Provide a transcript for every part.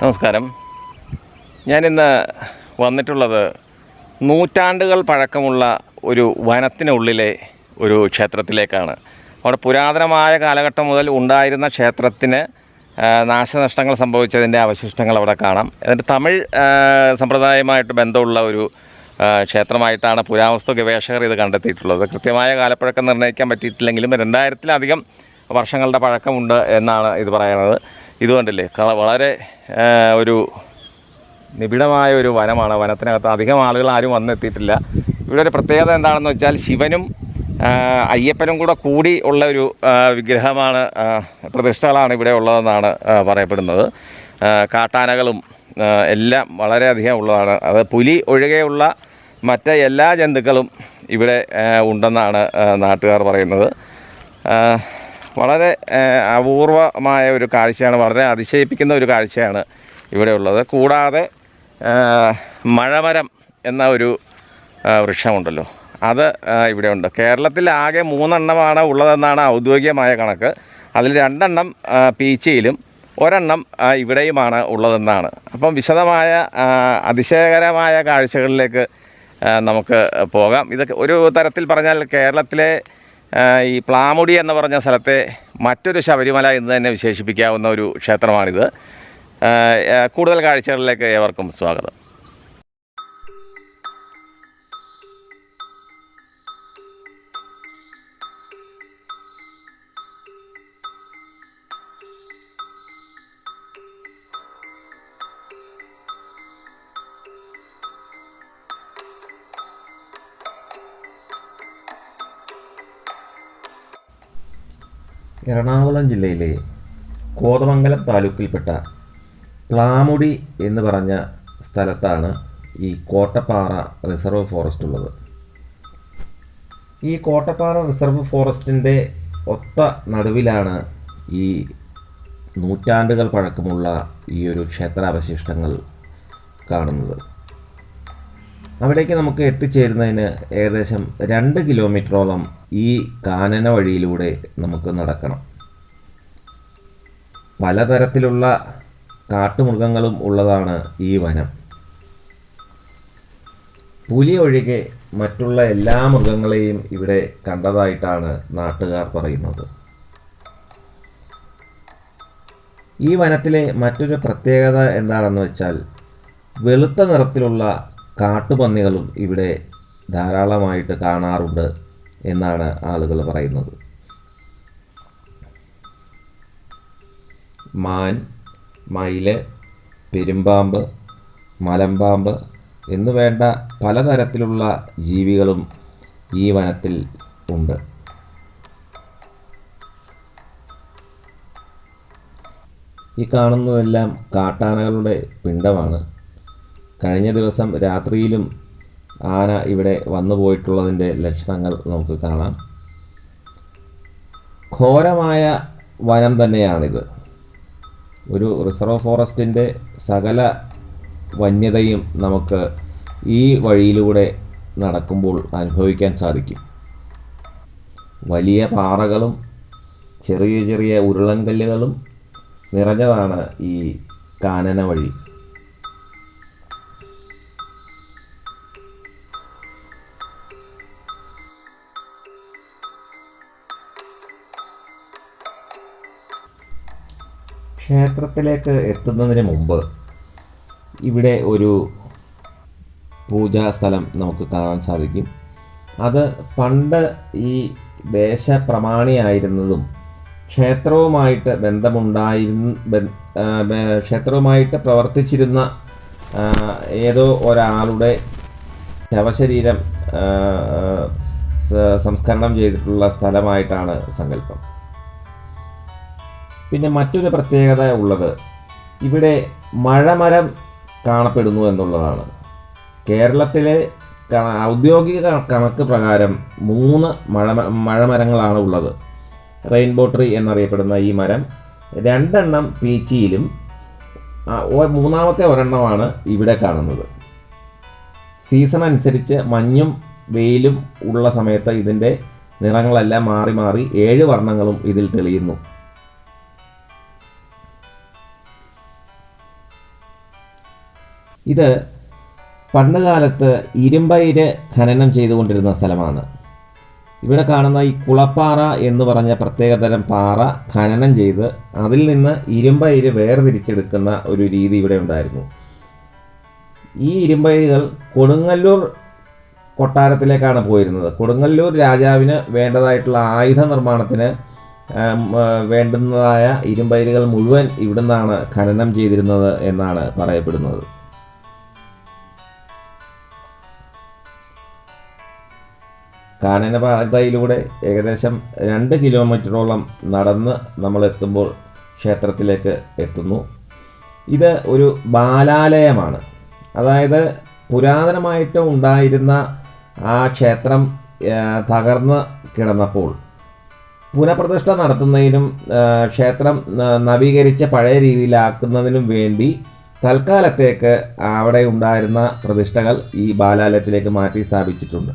നമസ്കാരം. ഞാനിന്ന് വന്നിട്ടുള്ളത് നൂറ്റാണ്ടുകൾ പഴക്കമുള്ള ഒരു വനത്തിനുള്ളിലെ ഒരു ക്ഷേത്രത്തിലേക്കാണ്. അവിടെ പുരാതനമായ കാലഘട്ടം മുതൽ ഉണ്ടായിരുന്ന ക്ഷേത്രത്തിന് നാശനഷ്ടങ്ങൾ സംഭവിച്ചതിൻ്റെ അവശിഷ്ടങ്ങൾ അവിടെ കാണാം. എന്നിട്ട് തമിഴ് സമ്പ്രദായമായിട്ട് ബന്ധമുള്ള ഒരു ക്ഷേത്രമായിട്ടാണ് പുരാവസ്തു ഗവേഷകർ ഇത് കണ്ടെത്തിയിട്ടുള്ളത്. കൃത്യമായ കാലപ്പഴക്കം നിർണ്ണയിക്കാൻ പറ്റിയിട്ടില്ലെങ്കിലും 2000-ലധികം വർഷങ്ങളുടെ പഴക്കമുണ്ട് എന്നാണ് ഇത് പറയുന്നത്. ഇതുകൊണ്ടല്ലേ വളരെ ഒരു നിബിഡമായ ഒരു വനമാണ്. വനത്തിനകത്ത് അധികം ആളുകൾ ആരും വന്നെത്തിയിട്ടില്ല. ഇവിടെ ഒരു പ്രത്യേകത എന്താണെന്ന് വെച്ചാൽ ശിവനും അയ്യപ്പനും കൂടി ഉള്ള ഒരു വിഗ്രഹമാണ്, പ്രതിഷ്ഠകളാണ് ഇവിടെ ഉള്ളതെന്നാണ് പറയപ്പെടുന്നത്. കാട്ടാനകളും എല്ലാം വളരെയധികം ഉള്ളതാണ്. അത് പുലി ഒഴികെയുള്ള മറ്റ് എല്ലാ ജന്തുക്കളും ഇവിടെ ഉണ്ടെന്നാണ് നാട്ടുകാർ പറയുന്നത്. വളരെ അപൂർവമായ ഒരു കാഴ്ചയാണ്, വളരെ അതിശയിപ്പിക്കുന്ന ഒരു കാഴ്ചയാണ് ഇവിടെ ഉള്ളത്. കൂടാതെ മഴമരം എന്ന ഒരു വൃക്ഷമുണ്ടല്ലോ, അത് ഇവിടെ ഉണ്ട്. കേരളത്തിൽ ആകെ 3 എണ്ണമാണ് ഉള്ളതെന്നാണ് ഔദ്യോഗികമായ കണക്ക്. അതിൽ 2 എണ്ണം പീച്ചിയിലും 1 എണ്ണം ഇവിടെയുമാണ് ഉള്ളതെന്നാണ്. അപ്പം വിശദമായ അതിശയകരമായ കാഴ്ചകളിലേക്ക് നമുക്ക് പോകാം. ഇതൊക്കെ ഒരു തരത്തിൽ പറഞ്ഞാൽ കേരളത്തിലെ ഈ പ്ലാമുടി എന്ന് പറഞ്ഞ സ്ഥലത്തെ മറ്റൊരു ശബരിമല എന്ന് തന്നെ വിശേഷിപ്പിക്കാവുന്ന ഒരു ക്ഷേത്രമാണിത്. കൂടുതൽ കാഴ്ചകളിലേക്ക് ഏവർക്കും സ്വാഗതം. എറണാകുളം ജില്ലയിലെ കോതമംഗലം താലൂക്കിൽപ്പെട്ട പ്ലാമുടി എന്ന് പറഞ്ഞ സ്ഥലത്താണ് ഈ കോട്ടപ്പാറ റിസർവ് ഫോറസ്റ്റ് ഉള്ളത്. ഈ കോട്ടപ്പാറ റിസർവ് ഫോറസ്റ്റിൻ്റെ ഒത്ത നടുവിലാണ് ഈ നൂറ്റാണ്ടുകൾ പഴക്കമുള്ള ഈ ഒരു ക്ഷേത്രാവശിഷ്ടങ്ങൾ കാണുന്നത്. അവിടേക്ക് നമുക്ക് എത്തിച്ചേരുന്നതിന് ഏകദേശം 2 കിലോമീറ്ററോളം ഈ കാനന വഴിയിലൂടെ നമുക്ക് നടക്കണം. പലതരത്തിലുള്ള കാട്ടുമൃഗങ്ങളും ഉള്ളതാണ് ഈ വനം. പുലി ഒഴികെ മറ്റുള്ള എല്ലാ മൃഗങ്ങളെയും ഇവിടെ കണ്ടതായിട്ടാണ് നാട്ടുകാർ പറയുന്നത്. ഈ വനത്തിലെ മറ്റൊരു പ്രത്യേകത എന്താണെന്ന് വെച്ചാൽ വെളുത്ത നിറത്തിലുള്ള കാട്ടുപന്നികളും ഇവിടെ ധാരാളമായിട്ട് കാണാറുണ്ട് എന്നാണ് ആളുകൾ പറയുന്നത്. മാൻ, മയില്, പെരുമ്പാമ്പ്, മലമ്പാമ്പ് എന്നു വേണ്ട പലതരത്തിലുള്ള ജീവികളും ഈ വനത്തിൽ ഉണ്ട്. ഈ കാണുന്നതെല്ലാം കാട്ടാനകളുടെ പിണ്ടമാണ്. കഴിഞ്ഞ ദിവസം രാത്രിയിലും ആന ഇവിടെ വന്നു പോയിട്ടുള്ളതിൻ്റെ ലക്ഷണങ്ങൾ നമുക്ക് കാണാം. ഘോരമായ വനം തന്നെയാണിത്. ഒരു റിസർവ് ഫോറസ്റ്റിൻ്റെ സകല വന്യതയും നമുക്ക് ഈ വഴിയിലൂടെ നടക്കുമ്പോൾ അനുഭവിക്കാൻ സാധിക്കും. വലിയ പാറകളും ചെറിയ ചെറിയ ഉരുളൻകല്ലുകളും നിറഞ്ഞതാണ് ഈ കാനന വഴി. ക്ഷേത്രത്തിലേക്ക് എത്തുന്നതിന് മുമ്പ് ഇവിടെ ഒരു പൂജാ സ്ഥലം നമുക്ക് കാണാൻ സാധിക്കും. അത് പണ്ട് ഈ ദേശപ്രമാണിയായിരുന്നതും ക്ഷേത്രവുമായിട്ട് ക്ഷേത്രവുമായിട്ട് പ്രവർത്തിച്ചിരുന്ന ഏതോ ഒരാളുടെ ശവശരീരം സംസ്കരണം ചെയ്തിട്ടുള്ള സ്ഥലമായിട്ടാണ് സങ്കല്പം. പിന്നെ മറ്റൊരു പ്രത്യേകത ഉള്ളത് ഇവിടെ മഴമരം കാണപ്പെടുന്നു എന്നുള്ളതാണ്. കേരളത്തിലെ ഔദ്യോഗിക കണക്ക് പ്രകാരം 3 മഴമരങ്ങളാണ് ഉള്ളത്. റെയിൻബോ ട്രീ എന്നറിയപ്പെടുന്ന ഈ മരം 2 എണ്ണം പീച്ചിയിലും 3ാമത്തെ ഒരെണ്ണമാണ് ഇവിടെ കാണുന്നത്. സീസൺ അനുസരിച്ച് മഞ്ഞും വെയിലും ഉള്ള സമയത്ത് ഇതിൻ്റെ നിറങ്ങളെല്ലാം മാറി മാറി 7 വർണ്ണങ്ങളും ഇതിൽ തെളിയുന്നു. ഇത് പണ്ടുകാലത്ത് ഇരുമ്പയിര് ഖനനം ചെയ്തുകൊണ്ടിരുന്ന സ്ഥലമാണ്. ഇവിടെ കാണുന്ന ഈ കുളപ്പാറ എന്ന് പറഞ്ഞ പ്രത്യേകതരം പാറ ഖനനം ചെയ്ത് അതിൽ നിന്ന് ഇരുമ്പയിര് വേർതിരിച്ചെടുക്കുന്ന ഒരു രീതി ഇവിടെ ഉണ്ടായിരുന്നു. ഈ ഇരുമ്പയിലുകൾ കൊടുങ്ങല്ലൂർ കൊട്ടാരത്തിലേക്കാണ് പോയിരുന്നത്. കൊടുങ്ങല്ലൂർ രാജാവിന് വേണ്ടതായിട്ടുള്ള ആയുധ നിർമ്മാണത്തിന് വേണ്ടുന്നതായ ഇരുമ്പയിലുകൾ മുഴുവൻ ഇവിടുന്നാണ് ഖനനം ചെയ്തിരുന്നത് എന്നാണ് പറയപ്പെടുന്നത്. കാനനപാതയിലൂടെ ഏകദേശം 2 കിലോമീറ്ററോളം നടന്ന് നമ്മൾ എത്തുമ്പോൾ ക്ഷേത്രത്തിലേക്ക് എത്തുന്നു. ഇത് ഒരു ബാലാലയമാണ്. അതായത് പുരാതനമായിട്ട് ഉണ്ടായിരുന്ന ആ ക്ഷേത്രം തകർന്ന് കിടന്നപ്പോൾ പുനഃപ്രതിഷ്ഠ നടത്തുന്നതിനും ക്ഷേത്രം നവീകരിച്ച് പഴയ രീതിയിലാക്കുന്നതിനും വേണ്ടി തൽക്കാലത്തേക്ക് അവിടെ ഉണ്ടായിരുന്ന പ്രതിഷ്ഠകൾ ഈ ബാലാലയത്തിലേക്ക് മാറ്റി സ്ഥാപിച്ചിട്ടുണ്ട്.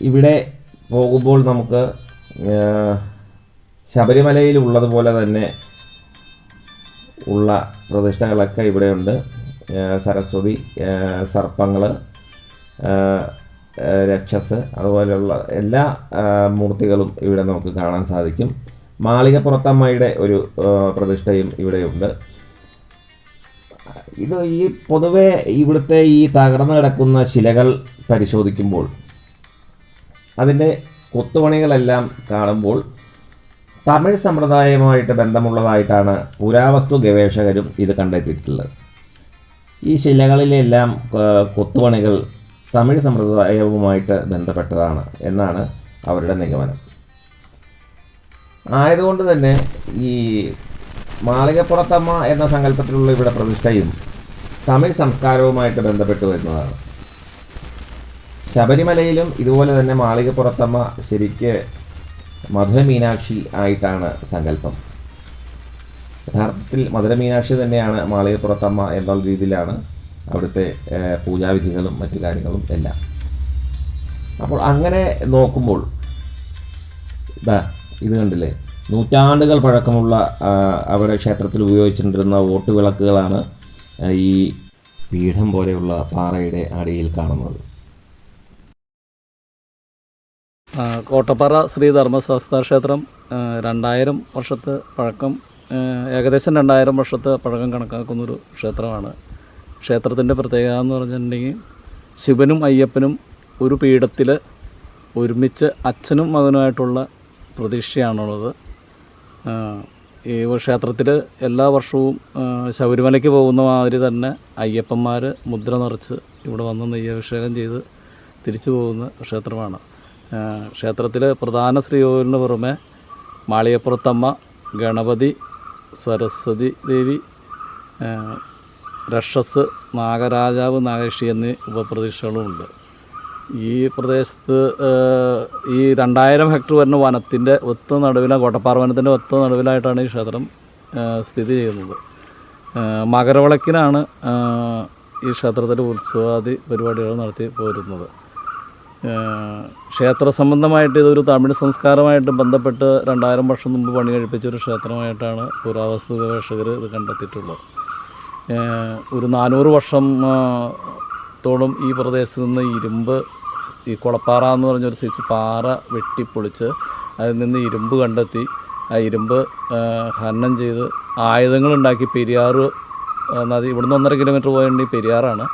ഇവിടെ പോകുമ്പോൾ നമുക്ക് ശബരിമലയിൽ ഉള്ളതുപോലെ തന്നെ ഉള്ള പ്രതിഷ്ഠകളൊക്കെ ഇവിടെയുണ്ട്. സരസ്വതി, സർപ്പങ്ങൾ, രക്ഷസ്, അതുപോലെയുള്ള എല്ലാ മൂർത്തികളും ഇവിടെ നമുക്ക് കാണാൻ സാധിക്കും. മാളികപ്പുറത്തമ്മയുടെ ഒരു പ്രതിഷ്ഠയും ഇവിടെയുണ്ട്. ഈ പൊതുവെ ഇവിടുത്തെ ഈ തകർന്നു കിടക്കുന്ന ശിലകൾ പരിശോധിക്കുമ്പോൾ അതിൻ്റെ കൊത്തുപണികളെല്ലാം കാണുമ്പോൾ തമിഴ് സമ്പ്രദായവുമായിട്ട് ബന്ധമുള്ളതായിട്ടാണ് പുരാവസ്തു ഗവേഷകരും ഇത് കണ്ടെത്തിയിട്ടുള്ളത്. ഈ ശിലകളിലെല്ലാം കൊത്തുപണികൾ തമിഴ് സമ്പ്രദായവുമായിട്ട് ബന്ധപ്പെട്ടതാണ് എന്നാണ് അവരുടെ നിഗമനം. ആയതുകൊണ്ട് തന്നെ ഈ മാളികപ്പുറത്തമ്മ എന്ന സങ്കല്പത്തിലുള്ള ഇവിടെ പ്രതിഷ്ഠയും തമിഴ് സംസ്കാരവുമായിട്ട് ബന്ധപ്പെട്ട് വരുന്നതാണ്. ശബരിമലയിലും ഇതുപോലെ തന്നെ മാളികപ്പുറത്തമ്മ ശരിക്ക് മധുര മീനാക്ഷി ആയിട്ടാണ് സങ്കല്പം. യഥാർത്ഥത്തിൽ മധുര മീനാക്ഷി തന്നെയാണ് മാളികപ്പുറത്തമ്മ എന്നുള്ള രീതിയിലാണ് അവിടുത്തെ പൂജാവിധികളും മറ്റു കാര്യങ്ങളും എല്ലാം. അപ്പോൾ അങ്ങനെ നോക്കുമ്പോൾ ഇത് കണ്ടില്ലേ, നൂറ്റാണ്ടുകൾ പഴക്കമുള്ള അവിടെ ക്ഷേത്രത്തിൽ ഉപയോഗിച്ചിട്ടുണ്ടിരുന്ന ഓട്ടുവിളക്കുകളാണ് ഈ പീഠം പോലെയുള്ള പാറയുടെ അടിയിൽ കാണുന്നത്. കോട്ടപ്പാറ ശ്രീ ധർമ്മശാസ്ത്ര ക്ഷേത്രം 2000 വർഷത്തെ പഴക്കം, ഏകദേശം 2000 വർഷത്തെ പഴക്കം കണക്കാക്കുന്നൊരു ക്ഷേത്രമാണ്. ക്ഷേത്രത്തിൻ്റെ പ്രത്യേകത എന്ന് പറഞ്ഞിട്ടുണ്ടെങ്കിൽ ശിവനും അയ്യപ്പനും ഒരു പീഠത്തിൽ ഒരുമിച്ച് അച്ഛനും മകനുമായിട്ടുള്ള പ്രതീക്ഷയാണുള്ളത്. ഈ ക്ഷേത്രത്തിൽ എല്ലാ വർഷവും ശബരിമലയ്ക്ക് പോകുന്ന മാതിരി തന്നെ അയ്യപ്പന്മാർ മുദ്ര നിറച്ച് ഇവിടെ വന്ന് നെയ്യഭിഷേകം ചെയ്ത് തിരിച്ചു പോകുന്ന ക്ഷേത്രമാണ്. ക്ഷേത്രത്തിൽ പ്രധാന ശ്രീകോവിലിന് പുറമെ മാളികപ്പുറത്തമ്മ, ഗണപതി, സരസ്വതി ദേവി, രക്ഷസ്, നാഗരാജാവ്, നാഗേഷി എന്നീ ഉപപ്രതിഷ്ഠകളുമുണ്ട്. ഈ പ്രദേശത്ത് ഈ 2000 ഹെക്ടർ വരുന്ന വനത്തിൻ്റെ ഒത്ത നടുവിലാണ്, കോട്ടപ്പാറ വനത്തിൻ്റെ ഒത്ത നടുവിലായിട്ടാണ് ഈ ക്ഷേത്രം സ്ഥിതി ചെയ്യുന്നത്. മകരവിളക്കിനാണ് ഈ ക്ഷേത്രത്തിൽ ഉത്സവാദി പരിപാടികൾ നടത്തി പോരുന്നത്. ക്ഷേത്ര സംബന്ധമായിട്ട് ഇതൊരു തമിഴ് സംസ്കാരമായിട്ട് ബന്ധപ്പെട്ട് 2000 വർഷം മുമ്പ് പണി കഴിപ്പിച്ചൊരു ക്ഷേത്രമായിട്ടാണ് പുരാവസ്തു ഗവേഷകർ ഇത് കണ്ടെത്തിയിട്ടുള്ളത്. ഒരു 400 വർഷത്തോളം ഈ പ്രദേശത്ത് നിന്ന് ഇരുമ്പ്, ഈ കുളപ്പാറ എന്ന് പറഞ്ഞൊരു സൈസ് പാറ വെട്ടിപ്പൊളിച്ച് അതിൽ നിന്ന് ഇരുമ്പ് കണ്ടെത്തി ആ ഇരുമ്പ് ഖനനം ചെയ്ത് ആയുധങ്ങളുണ്ടാക്കി പെരിയാർ നദി, ഇവിടുന്ന് 1.5 കിലോമീറ്റർ പോയിട്ടുണ്ടെങ്കിൽ പെരിയാറാണ്.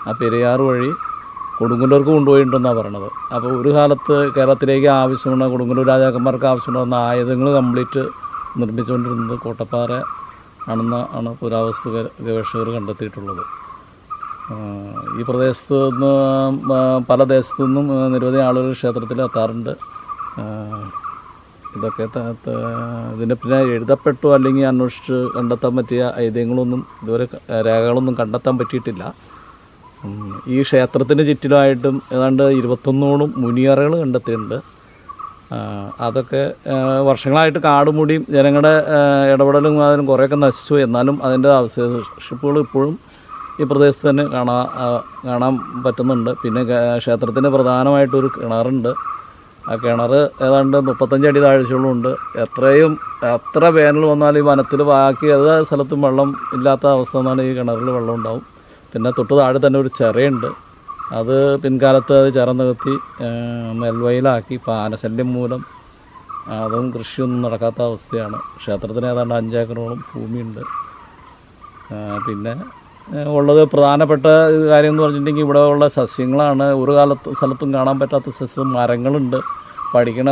ആ പെരിയാർ വഴി കൊടുങ്ങല്ലൂർക്ക് കൊണ്ടുപോയിട്ടുണ്ടെന്നാണ് പറയണത്. അപ്പോൾ ഒരു കാലത്ത് കേരളത്തിലേക്ക് ആവശ്യമുള്ള, കൊടുങ്ങല്ലൂർ രാജാക്കന്മാർക്ക് ആവശ്യമുണ്ടാകുന്ന ആയുധങ്ങൾ കംപ്ലീറ്റ് നിർമ്മിച്ചുകൊണ്ടിരുന്നത് കോട്ടപ്പാറ ആണ് പുരാവസ്തു ഗവേഷകർ കണ്ടെത്തിയിട്ടുള്ളത്. ഈ പ്രദേശത്ത് നിന്ന് പല ദേശത്തു നിന്നും നിരവധി ആളുകൾ ക്ഷേത്രത്തിൽ എത്താറുണ്ട്. ഇതൊക്കെ ഇതിൻ്റെ പിന്നെ എഴുതപ്പെട്ടു അല്ലെങ്കിൽ അന്വേഷിച്ച് കണ്ടെത്താൻ പറ്റിയ ഐതിഹ്യങ്ങളൊന്നും ഇതുവരെ രേഖകളൊന്നും കണ്ടെത്താൻ പറ്റിയിട്ടില്ല. ഈ ക്ഷേത്രത്തിന് ചുറ്റിലുമായിട്ടും ഏതാണ്ട് 21 മുനിയറകൾ കണ്ടെത്തിയിട്ടുണ്ട്. അതൊക്കെ വർഷങ്ങളായിട്ട് കാടുമൂടിയും ജനങ്ങളുടെ ഇടപെടലും അതിനും കുറേയൊക്കെ നശിച്ചു. എന്നാലും അതിൻ്റെ അവശേഷിപ്പുകൾ ഇപ്പോഴും ഈ പ്രദേശത്ത് തന്നെ കാണാൻ പറ്റുന്നുണ്ട്. പിന്നെ ക്ഷേത്രത്തിന് പ്രധാനമായിട്ടൊരു കിണറുണ്ട്. ആ കിണർ ഏതാണ്ട് 35 അടി താഴ്ചകളുണ്ട്. എത്ര വേനൽ വന്നാലും ഈ വനത്തിൽ ബാക്കി ഏത് സ്ഥലത്തും വെള്ളം ഇല്ലാത്ത അവസ്ഥ വന്നാൽ ഈ കിണറിൽ വെള്ളം ഉണ്ടാവും. പിന്നെ തൊട്ട് താഴെ തന്നെ ഒരു ചിറയുണ്ട്. അത് പിൻകാലത്ത് അത് ചിറ നികത്തി നെൽവയലാക്കി. ഇപ്പോൾ ആനശല്യം മൂലം അതും കൃഷിയൊന്നും നടക്കാത്ത അവസ്ഥയാണ്. ക്ഷേത്രത്തിന് ഏതാണ്ട് 5 ഏക്കറോളം ഭൂമിയുണ്ട്. പിന്നെ ഉള്ളത് പ്രധാനപ്പെട്ട കാര്യം എന്ന് പറഞ്ഞിട്ടുണ്ടെങ്കിൽ ഇവിടെ ഉള്ള സസ്യങ്ങളാണ്. ഒരു സ്ഥലത്തും കാണാൻ പറ്റാത്ത സസ്യം മരങ്ങളുണ്ട്.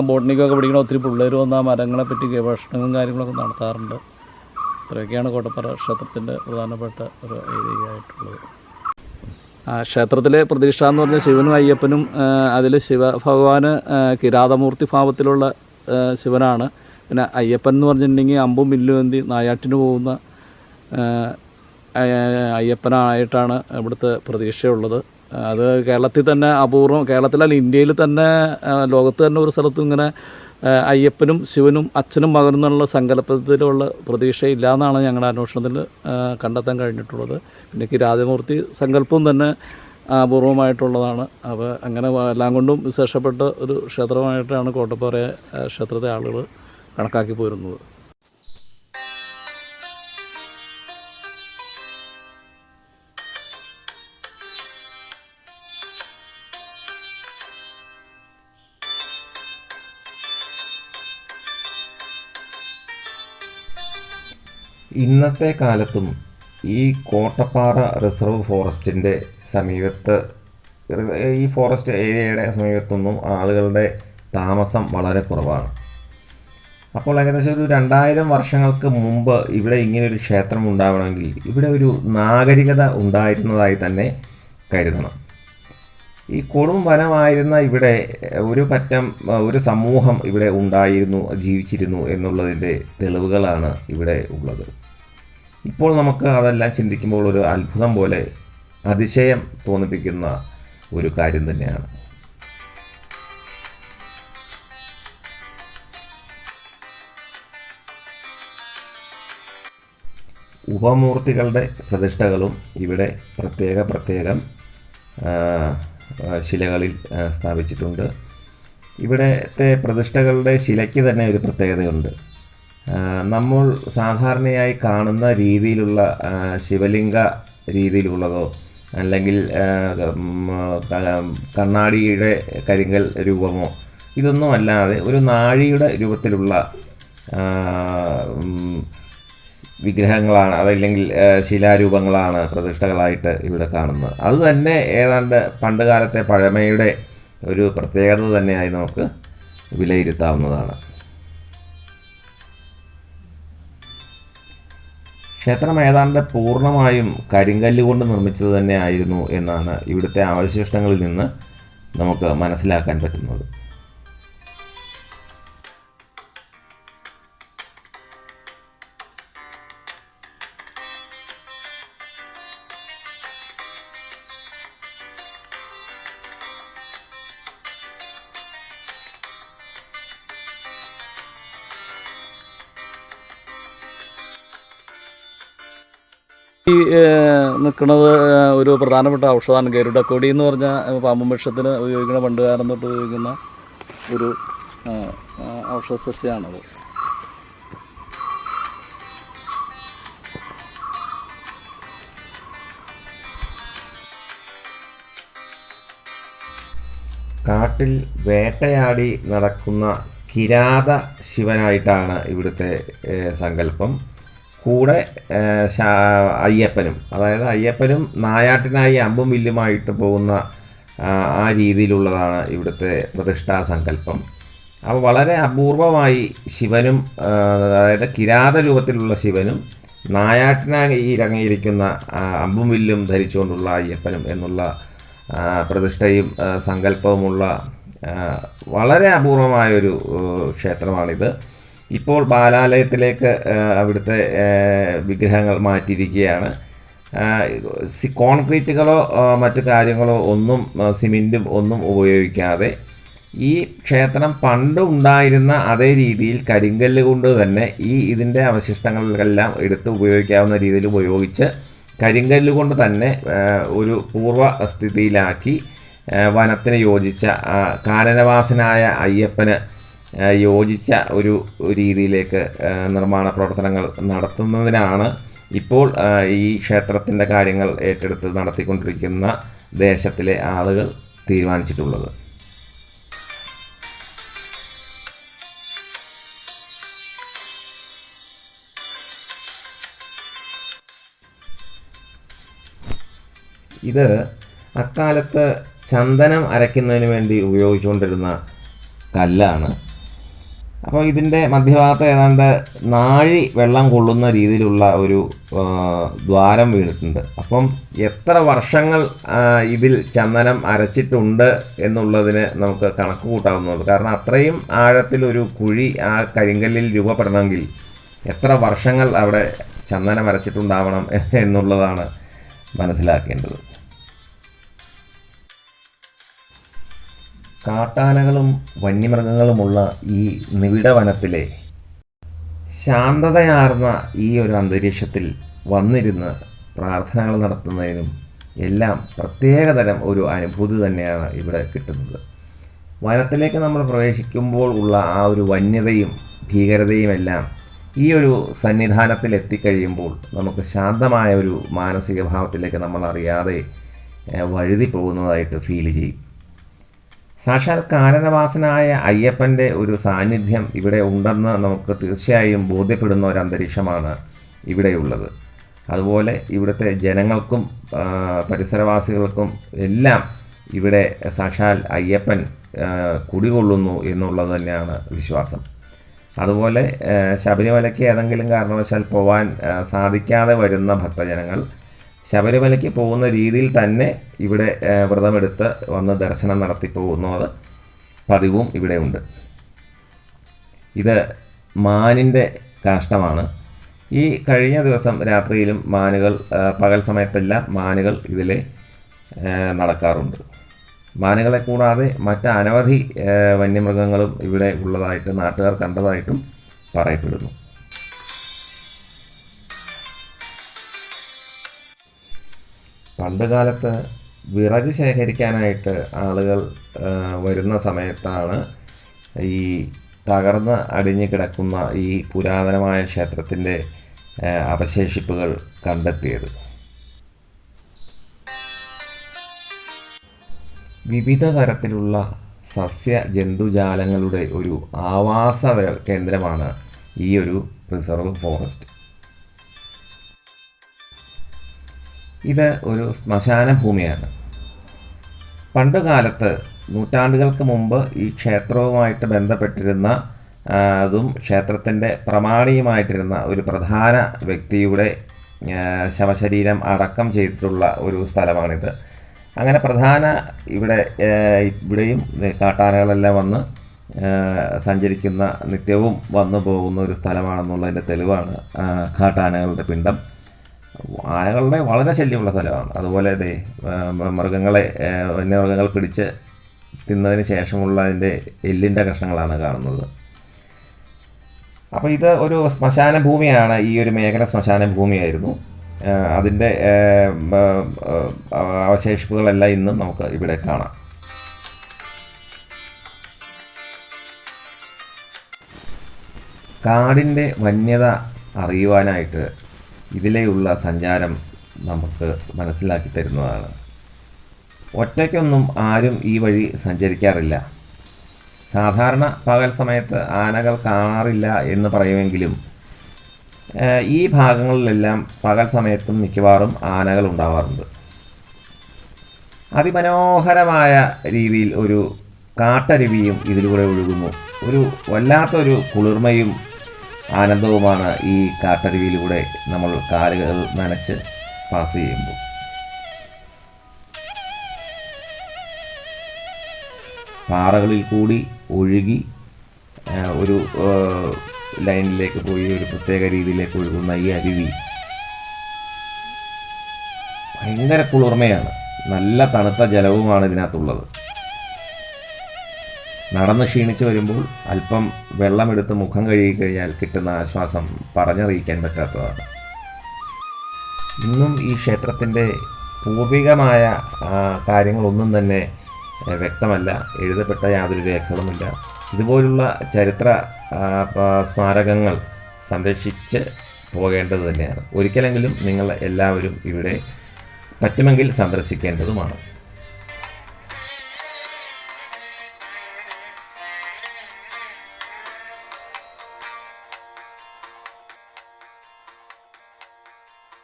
ബോട്ടണിക്കൊക്കെ പഠിക്കണ ഒത്തിരി പിള്ളേർ വന്ന് ആ മരങ്ങളെപ്പറ്റി ഗവേഷണങ്ങളും കാര്യങ്ങളൊക്കെ നടത്താറുണ്ട്. ഇത്രയൊക്കെയാണ് കോട്ടപ്പാറ ക്ഷേത്രത്തിൻ്റെ പ്രധാനപ്പെട്ട ഒരു ഐതിഹ്യമായിട്ടുള്ളത്. ക്ഷേത്രത്തിലെ പ്രതിഷ്ഠ എന്ന് പറഞ്ഞാൽ ശിവനും അയ്യപ്പനും, അതിൽ ശിവഭഗവാന് കിരാതമൂർത്തി ഭാവത്തിലുള്ള ശിവനാണ്. പിന്നെ അയ്യപ്പൻ എന്ന് പറഞ്ഞിട്ടുണ്ടെങ്കിൽ അമ്പും വില്ലും എന്തി നായാട്ടിന് പോകുന്ന അയ്യപ്പനായിട്ടാണ് ഇവിടുത്തെ പ്രതീക്ഷയുള്ളത്. അത് കേരളത്തിൽ തന്നെ അപൂർവം, കേരളത്തിലല്ല ഇന്ത്യയിൽ തന്നെ, ലോകത്ത് തന്നെ ഒരു സ്ഥലത്തും ഇങ്ങനെ അയ്യപ്പനും ശിവനും അച്ഛനും മകനും എന്നുള്ള സങ്കല്പത്തിലുള്ള പ്രതീക്ഷയില്ല എന്നാണ് ഞങ്ങളുടെ അന്വേഷണത്തിൽ കണ്ടെത്താൻ കഴിഞ്ഞിട്ടുള്ളത്. പിന്നെ കിരാതമൂർത്തി സങ്കല്പവും തന്നെ അപൂർവമായിട്ടുള്ളതാണ്. അപ്പോൾ അങ്ങനെ എല്ലാം കൊണ്ടും വിശേഷപ്പെട്ട ഒരു ക്ഷേത്രമായിട്ടാണ് കോട്ടപ്പാറ ക്ഷേത്രത്തെ ആളുകൾ കണക്കാക്കി പോരുന്നത്. ഇന്നത്തെ കാലത്തും ഈ കോട്ടപ്പാറ റിസർവ് ഫോറസ്റ്റിൻ്റെ സമീപത്ത്, ഈ ഫോറസ്റ്റ് ഏരിയയുടെ സമീപത്തൊന്നും ആളുകളുടെ താമസം വളരെ കുറവാണ്. അപ്പോൾ ഏകദേശം ഒരു 2000 വർഷങ്ങൾക്ക് മുമ്പ് ഇവിടെ ഇങ്ങനെയൊരു ക്ഷേത്രം ഉണ്ടാവണമെങ്കിൽ ഇവിടെ ഒരു നാഗരികത ഉണ്ടായിരുന്നതായി തന്നെ കരുതണം. ഈ കൊടും വനമായിരുന്ന ഇവിടെ ഒരു സമൂഹം ഇവിടെ ഉണ്ടായിരുന്നു, ജീവിച്ചിരുന്നു എന്നുള്ളതിൻ്റെ തെളിവുകളാണ് ഇവിടെ ഉള്ളത്. ഇപ്പോൾ നമുക്ക് അതെല്ലാം ചിന്തിക്കുമ്പോൾ ഒരു അത്ഭുതം പോലെ അതിശയം തോന്നിപ്പിക്കുന്ന ഒരു കാര്യം തന്നെയാണ്. ഉപമൂർത്തികളുടെ പ്രതിഷ്ഠകളും ഇവിടെ പ്രത്യേകം ശിലകളിൽ സ്ഥാപിച്ചിട്ടുണ്ട്. ഇവിടുത്തെ പ്രതിഷ്ഠകളുടെ ശിലയ്ക്ക് തന്നെ ഒരു പ്രത്യേകതയുണ്ട്. നമ്മൾ സാധാരണയായി കാണുന്ന രീതിയിലുള്ള ശിവലിംഗ രീതിയിലുള്ളതോ അല്ലെങ്കിൽ കണ്ണാടിയുടെ കരിങ്കൽ രൂപമോ ഇതൊന്നും അല്ലാതെ ഒരു നാഴിയുടെ രൂപത്തിലുള്ള വിഗ്രഹങ്ങളാണ്, അതല്ലെങ്കിൽ ശിലാരൂപങ്ങളാണ് പ്രതിഷ്ഠകളായിട്ട് ഇവിടെ കാണുന്നത്. അതുതന്നെ ഏതാണ്ട് പണ്ട് കാലത്തെ പഴമയുടെ ഒരു പ്രത്യേകത തന്നെയായി നമുക്ക് വിലയിരുത്താവുന്നതാണ്. ക്ഷേത്രം ഏതാണ്ട് പൂർണ്ണമായും കരിങ്കല്ല് കൊണ്ട് നിർമ്മിച്ചത് തന്നെ ആയിരുന്നു എന്നാണ് ഇവിടുത്തെ അവശിഷ്ടങ്ങളിൽ നിന്ന് നമുക്ക് മനസ്സിലാക്കാൻ പറ്റുന്നത്. ഈ നിൽക്കുന്നത് ഒരു പ്രധാനപ്പെട്ട ഔഷധമാണ്. ഗരുഡക്കൊടി എന്ന് പറഞ്ഞാൽ പാമ്പും വിഷത്തിന് ഉപയോഗിക്കുന്ന പണ്ടുകാലം തൊട്ട് ഉപയോഗിക്കുന്ന ഒരു ഔഷധ സസ്യമാണത്. കാട്ടിൽ വേട്ടയാടി നടക്കുന്ന കിരാത ശിവനായിട്ടാണ് ഇവിടുത്തെ സങ്കല്പം. കൂടെ അയ്യപ്പനും നായാട്ടിനായി അമ്പും വില്ലുമായിട്ട് പോകുന്ന ആ രീതിയിലുള്ളതാണ് ഇവിടുത്തെ പ്രതിഷ്ഠാ സങ്കല്പം. അപ്പോൾ വളരെ അപൂർവമായി ശിവനും, അതായത് കിരാത രൂപത്തിലുള്ള ശിവനും നായാട്ടിനായി ഇറങ്ങിയിരിക്കുന്ന അമ്പും വില്ലും ധരിച്ചുകൊണ്ടുള്ള അയ്യപ്പനും എന്നുള്ള പ്രതിഷ്ഠയും സങ്കല്പവുമുള്ള വളരെ അപൂർവമായൊരു ക്ഷേത്രമാണിത്. ഇപ്പോൾ ബാലാലയത്തിലേക്ക് അവിടുത്തെ വിഗ്രഹങ്ങൾ മാറ്റിയിരിക്കുകയാണ്. കോൺക്രീറ്റുകളോ മറ്റു കാര്യങ്ങളോ ഒന്നും, സിമെൻറ്റും ഒന്നും ഉപയോഗിക്കാതെ ഈ ക്ഷേത്രം പണ്ട് ഉണ്ടായിരുന്ന അതേ രീതിയിൽ കരിങ്കല്ല് കൊണ്ട് തന്നെ ഇതിൻ്റെ അവശിഷ്ടങ്ങളെല്ലാം എടുത്ത് ഉപയോഗിക്കാവുന്ന രീതിയിൽ ഉപയോഗിച്ച് കരിങ്കല്ല് കൊണ്ട് തന്നെ ഒരു പൂർവ്വ സ്ഥിതിയിലാക്കി വനത്തിന് യോജിച്ച കാനനവാസനായ അയ്യപ്പന് യോജിച്ച ഒരു രീതിയിലേക്ക് നിർമ്മാണ പ്രവർത്തനങ്ങൾ നടത്തുന്നതിനാണ് ഇപ്പോൾ ഈ ക്ഷേത്രത്തിൻ്റെ കാര്യങ്ങൾ ഏറ്റെടുത്ത് നടത്തിക്കൊണ്ടിരിക്കുന്ന ദേശത്തിലെ ആളുകൾ തീരുമാനിച്ചിട്ടുള്ളത്. ഇത് അക്കാലത്ത് ചന്ദനം അരയ്ക്കുന്നതിന് വേണ്ടി ഉപയോഗിച്ചുകൊണ്ടിരുന്ന കല്ലാണ്. അപ്പോൾ ഇതിൻ്റെ മധ്യഭാഗത്ത് ഏതാണ്ട് നാഴി വെള്ളം കൊള്ളുന്ന രീതിയിലുള്ള ഒരു ദ്വാരം വീണിട്ടുണ്ട്. അപ്പം എത്ര വർഷങ്ങൾ ഇതിൽ ചന്ദനം അരച്ചിട്ടുണ്ട് എന്നുള്ളതിന് നമുക്ക് കണക്ക് കൂട്ടാവുന്നത്. കാരണം അത്രയും ആഴത്തിലൊരു കുഴി ആ കരിങ്കല്ലിൽ രൂപപ്പെടണമെങ്കിൽ എത്ര വർഷങ്ങൾ അവിടെ ചന്ദനം അരച്ചിട്ടുണ്ടാവണം എന്നുള്ളതാണ് മനസ്സിലാക്കേണ്ടത്. കാട്ടാനകളും വന്യമൃഗങ്ങളുമുള്ള ഈ നിബിഡ വനത്തിലെ ശാന്തതയാർന്ന ഈ ഒരു അന്തരീക്ഷത്തിൽ വന്നിരുന്ന് പ്രാർത്ഥനകൾ നടത്തുന്നതിനും എല്ലാം പ്രത്യേകതരം ഒരു അനുഭൂതി തന്നെയാണ് ഇവിടെ കിട്ടുന്നത്. വനത്തിലേക്ക് നമ്മൾ പ്രവേശിക്കുമ്പോൾ ഉള്ള ആ ഒരു വന്യതയും ഭീകരതയും എല്ലാം ഈ ഒരു സന്നിധാനത്തിൽ എത്തിക്കഴിയുമ്പോൾ നമുക്ക് ശാന്തമായ ഒരു മാനസിക ഭാവത്തിലേക്ക് നമ്മൾ അറിയാതെ വഴുതി പോകുന്നതായിട്ട് ഫീൽ ചെയ്യും. സാക്ഷാൽ കാനനവാസനായ അയ്യപ്പൻ്റെ ഒരു സാന്നിധ്യം ഇവിടെ ഉണ്ടെന്ന് നമുക്ക് തീർച്ചയായും ബോധ്യപ്പെടുന്ന ഒരു അന്തരീക്ഷമാണ് ഇവിടെയുള്ളത്. അതുപോലെ ഇവിടുത്തെ ജനങ്ങൾക്കും പരിസരവാസികൾക്കും എല്ലാം ഇവിടെ സാക്ഷാൽ അയ്യപ്പൻ കുടികൊള്ളുന്നു എന്നുള്ളത് തന്നെയാണ് വിശ്വാസം. അതുപോലെ ശബരിമലയ്ക്ക് ഏതെങ്കിലും കാരണവശാൽ പോവാൻ സാധിക്കാതെ വരുന്ന ഭക്തജനങ്ങൾ ശബരിമലയ്ക്ക് പോകുന്ന രീതിയിൽ തന്നെ ഇവിടെ വ്രതമെടുത്ത് വന്ന് ദർശനം നടത്തി പോകുന്നത് പതിവും ഇവിടെയുണ്ട്. ഇത് മാനിൻ്റെ കാഷ്ടമാണ്. ഈ കഴിഞ്ഞ ദിവസം രാത്രിയിലും മാനുകൾ, പകൽ സമയത്തെല്ലാം മാനുകൾ ഇതിൽ നടക്കാറുണ്ട്. മാനുകളെ കൂടാതെ മറ്റ് അനവധി വന്യമൃഗങ്ങളും ഇവിടെ ഉള്ളതായിട്ട് നാട്ടുകാർ കണ്ടതായിട്ടും പറയപ്പെടുന്നു. പണ്ടുകാലത്ത് വിറക് ശേഖരിക്കാനായിട്ട് ആളുകൾ വരുന്ന സമയത്താണ് ഈ തകർന്ന് അടിഞ്ഞു കിടക്കുന്ന ഈ പുരാതനമായ ക്ഷേത്രത്തിൻ്റെ അവശേഷിപ്പുകൾ കണ്ടെത്തിയത്. വിവിധ തരത്തിലുള്ള സസ്യ ജന്തുജാലങ്ങളുടെ ഒരു ആവാസ കേന്ദ്രമാണ് ഈ ഒരു റിസർവ് ഫോറസ്റ്റ്. ഇത് ഒരു ശ്മശാന ഭൂമിയാണ്. പണ്ടുകാലത്ത് നൂറ്റാണ്ടുകൾക്ക് മുമ്പ് ഈ ക്ഷേത്രവുമായിട്ട് ബന്ധപ്പെട്ടിരുന്ന അതും ക്ഷേത്രത്തിൻ്റെ പ്രമാണിയുമായിട്ടിരുന്ന ഒരു പ്രധാന വ്യക്തിയുടെ ശവശരീരം അടക്കം ചെയ്തിട്ടുള്ള ഒരു സ്ഥലമാണിത്. അങ്ങനെ പ്രധാന ഇവിടെയും കാട്ടാനകളെല്ലാം വന്ന് സഞ്ചരിക്കുന്ന, നിത്യവും വന്നു പോകുന്ന ഒരു സ്ഥലമാണെന്നുള്ളതിൻ്റെ തെളിവാണ് കാട്ടാനകളുടെ പിണ്ടം. ആനകളുടെ വളരെ ശല്യമുള്ള സ്ഥലമാണ്. അതുപോലെ വന്യമൃഗങ്ങൾ പിടിച്ച് തിന്നതിന് ശേഷമുള്ള അതിൻ്റെ എല്ലിൻ്റെ കഷ്ണങ്ങളാണ് കാണുന്നത്. അപ്പോൾ ഇത് ഒരു ശ്മശാന ഭൂമിയാണ്. ഈ ഒരു മേഖല ശ്മശാന ഭൂമിയായിരുന്നു. അതിൻ്റെ അവശേഷിപ്പുകളെല്ലാം ഇന്നും നമുക്ക് ഇവിടെ കാണാം. കാടിൻ്റെ വന്യത അറിയുവാനായിട്ട് ഇതിലെയുള്ള സഞ്ചാരം നമുക്ക് മനസ്സിലാക്കി തരുന്നതാണ്. ഒറ്റയ്ക്കൊന്നും ആരും ഈ വഴി സഞ്ചരിക്കാറില്ല. സാധാരണ പകൽ സമയത്ത് ആനകൾ കാണാറില്ല എന്ന് പറയുമെങ്കിലും ഈ ഭാഗങ്ങളിലെല്ലാം പകൽ സമയത്തും മിക്കവാറും ആനകൾ ഉണ്ടാവാറുണ്ട്. അതിമനോഹരമായ രീതിയിൽ ഒരു കാട്ടരുവിയും ഇതിലൂടെ ഒഴുകുന്നു. ഒരു വല്ലാത്തൊരു കുളിർമയും ആനന്ദവുമാണ് ഈ കാട്ടരുവിയിലൂടെ നമ്മൾ കാലുകൾ നനച്ച് പാസ് ചെയ്യുമ്പോൾ. പാറകളിൽ കൂടി ഒഴുകി ഒരു ലൈനിലേക്ക് പോയി ഒരു പ്രത്യേക രീതിയിലേക്ക് ഒഴുകുന്ന ഈ അരുവി ഭയങ്കര കുളിർമയാണ്. നല്ല തണുത്ത ജലവുമാണ് ഇതിനകത്തുള്ളത്. നടന്ന് ക്ഷീണിച്ച് വരുമ്പോൾ അല്പം വെള്ളമെടുത്ത് മുഖം കഴുകിക്കഴിഞ്ഞാൽ കിട്ടുന്ന ആശ്വാസം പറഞ്ഞറിയിക്കാൻ പറ്റാത്തതാണ്. ഇന്നും ഈ ക്ഷേത്രത്തിൻ്റെ പൂർവികമായ കാര്യങ്ങളൊന്നും തന്നെ വ്യക്തമല്ല, എഴുതപ്പെട്ട യാതൊരു രേഖകളുമില്ല. ഇതുപോലുള്ള ചരിത്ര സ്മാരകങ്ങൾ സംരക്ഷിച്ച് പോകേണ്ടത് തന്നെയാണ്. ഒരിക്കലെങ്കിലും നിങ്ങൾ എല്ലാവരും ഇവിടെ പറ്റുമെങ്കിൽ സന്ദർശിക്കേണ്ടതുമാണ്.